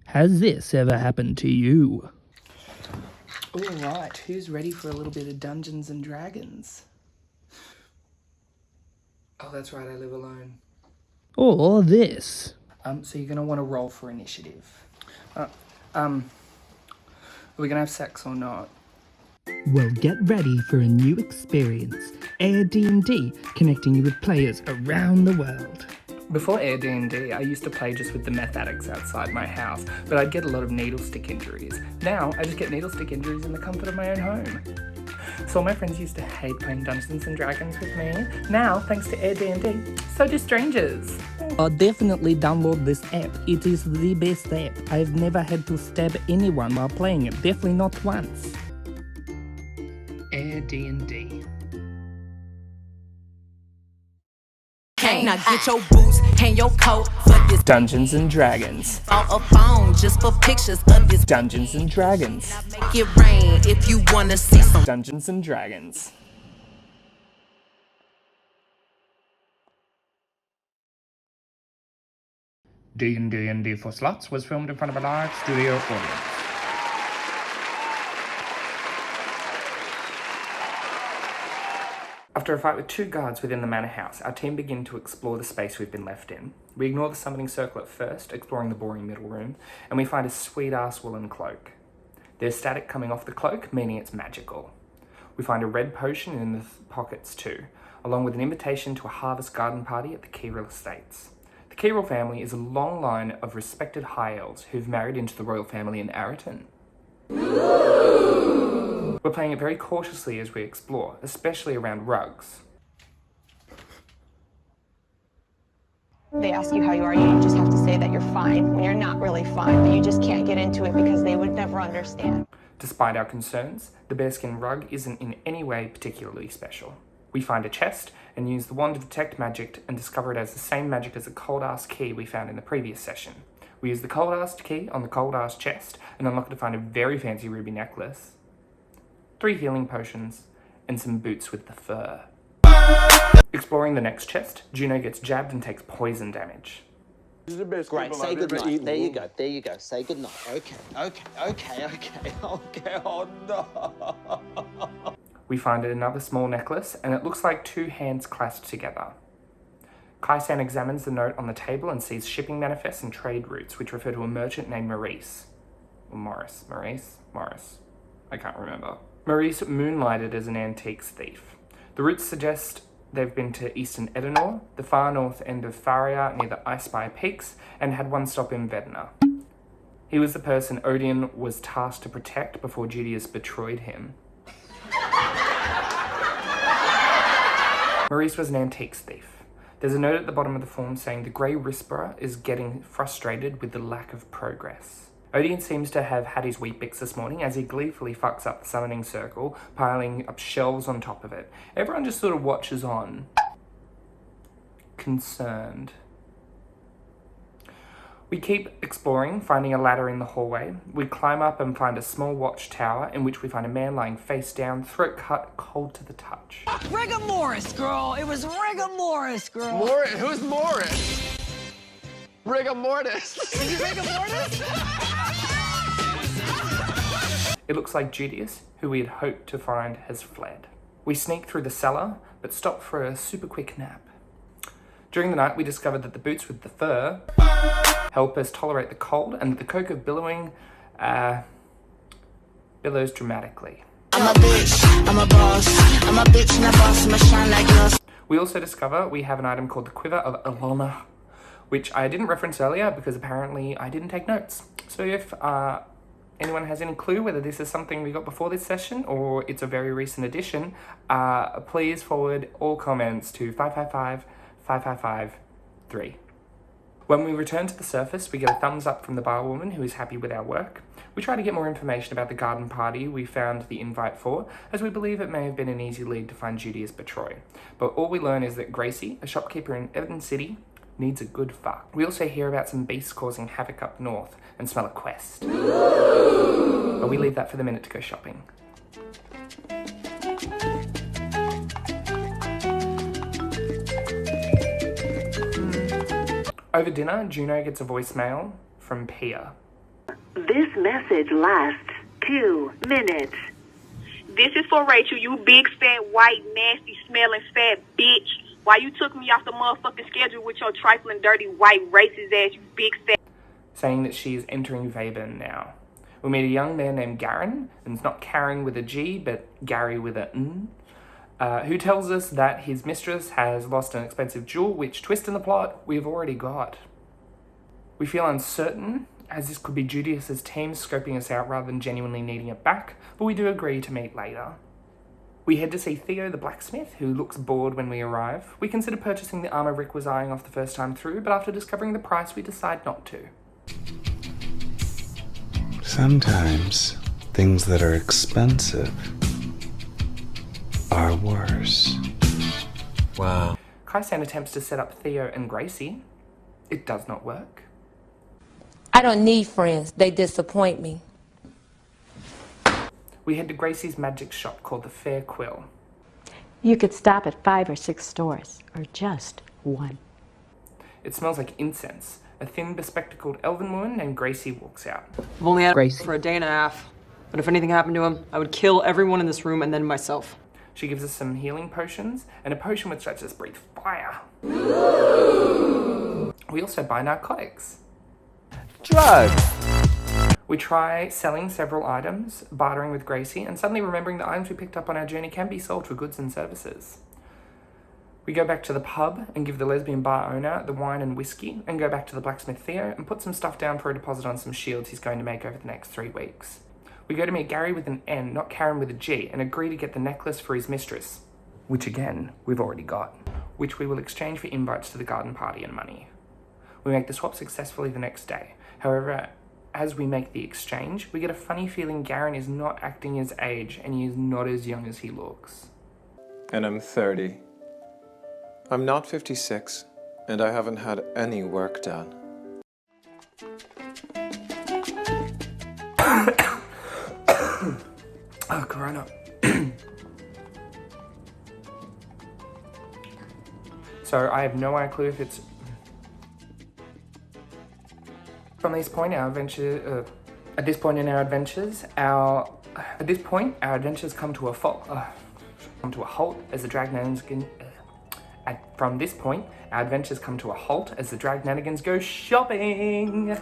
Has this ever happened to you? Alright, who's ready for a little bit of Dungeons and Dragons? Oh, that's right, I live alone. Or this? So you're gonna want to roll for initiative. Are we gonna have sex or not? Well, get ready for a new experience. DnD, connecting you with players around the world. Before DnD, I used to play just with the meth addicts outside my house, but I'd get a lot of needle stick injuries. Now, I just get needle stick injuries in the comfort of my own home. So all my friends used to hate playing Dungeons and Dragons with me. Now, thanks to DnD, so do strangers. Definitely download this app. It is the best app. I've never had to stab anyone while playing it. Definitely not once. DnD. Hey, now get your boots, hang your coat for this Dungeons and Dragons. on a phone just for pictures of this. Dungeons and Dragons. Make it rain if you wanna see some. Dungeons and Dragons. DnDnD for Slutz was filmed in front of a live studio audience. After a fight with two guards within the manor house, our team begin to explore the space we've been left in. We ignore the summoning circle at first, exploring the boring middle room, and we find a sweet-ass woolen cloak. There's static coming off the cloak, meaning it's magical. We find a red potion in the pockets too, along with an invitation to a harvest garden party at the Kirill Estates. The Kirill family is a long line of respected high elves who've married into the royal family in Ariton. We're playing it very cautiously as we explore, especially around rugs. They ask you how you are, you just have to say that you're fine when you're not really fine, but you just can't get into it because they would never understand. Despite our concerns, the bearskin rug isn't in any way particularly special. We find a chest and use the wand to detect magic and discover it has the same magic as the cold-ass key we found in the previous session. We use the cold-ass key on the cold-ass chest and unlock it to find a very fancy ruby necklace, 3 healing potions, and some boots with the fur. Exploring the next chest, Juno gets jabbed and takes poison damage. Great, say goodnight. There you go, there you go. Say goodnight. Okay. Oh, no. We find another small necklace, and it looks like 2 hands clasped together. Kai-san examines the note on the table and sees shipping manifests and trade routes, which refer to a merchant named Maurice. Or Morris. I can't remember. Maurice moonlighted as an antiques thief. The routes suggest they've been to eastern Edenor, the far north end of Faria near the Ice Spire Peaks, and had one stop in Vedna. He was the person Odin was tasked to protect before Judius betrayed him. Maurice was an antiques thief. There's a note at the bottom of the form saying the Grey Whisperer is getting frustrated with the lack of progress. Odin seems to have had his Weet-Bix this morning as he gleefully fucks up the summoning circle, piling up shelves on top of it. Everyone just sort of watches on, concerned. We keep exploring, finding a ladder in the hallway. We climb up and find a small watchtower in which we find a man lying face down, throat cut, cold to the touch. Rigor Morris, girl. It was Rigor Morris, girl. Who's Morris? Rigor Mortis. Is it Rigor Mortis? It looks like Judius, who we had hoped to find, has fled. We sneak through the cellar, but stop for a super quick nap. During the night, we discovered that the boots with the fur help us tolerate the cold, and that the coke of billowing billows dramatically. I'm a bitch, I'm a boss, I'm a bitch and a boss, I'ma shine like gloss. We also discover we have an item called the Quiver of Ilona, which I didn't reference earlier because apparently I didn't take notes. So if anyone has any clue whether this is something we got before this session or it's a very recent addition, please forward all comments to 555-555-3. When we return to the surface, we get a thumbs up from the barwoman who is happy with our work. We try to get more information about the garden party we found the invite for, as we believe it may have been an easy lead to find Judius Betroy. But all we learn is that Gracie, a shopkeeper in Everton City, needs a good fuck. We also hear about some beasts causing havoc up north and smell a quest. But we leave that for the minute to go shopping. Over dinner, Juno gets a voicemail from Pia. This message lasts 2 minutes. This is for Rachel, you big, fat, white, nasty, smelling, fat bitch. Why you took me off the motherfucking schedule with your trifling, dirty, white, racist ass, you big, fat... Saying that she is entering Vabin now. We meet a young man named Garen, and it's not Karen with a G, but Gary with a N, who tells us that his mistress has lost an expensive jewel, which, twist in the plot, we've already got. We feel uncertain, as this could be Judius's team scoping us out rather than genuinely needing it back, but we do agree to meet later. We head to see Theo the blacksmith, who looks bored when we arrive. We consider purchasing the armour Rick was eyeing off the first time through, but after discovering the price, we decide not to. Sometimes things that are expensive are worse. Wow. Kai-san attempts to set up Theo and Gracie. It does not work. I don't need friends. They disappoint me. We head to Gracie's magic shop called the Fair Quill. You could stop at 5 or 6 stores, or just one. It smells like incense. A thin, bespectacled elven woman named Gracie walks out. I've only had Gracie for a day and a half, but if anything happened to him, I would kill everyone in this room and then myself. She gives us some healing potions, and a potion which lets us breathe fire. We also buy narcotics. Drugs. We try selling several items, bartering with Gracie, and suddenly remembering the items we picked up on our journey can be sold for goods and services. We go back to the pub and give the lesbian bar owner the wine and whiskey, and go back to the blacksmith Theo and put some stuff down for a deposit on some shields he's going to make over the next 3 weeks. We go to meet Gary with an N, not Karen with a G, and agree to get the necklace for his mistress, which again, we've already got, which we will exchange for invites to the garden party and money. We make the swap successfully the next day. However, as we make the exchange, we get a funny feeling Garen is not acting his age and he is not as young as he looks. And I'm 30. I'm not 56, and I haven't had any work done. Oh, Corona. So I have no clue if it's... At this point in our adventures come to a halt as the Dragnanigans go shopping.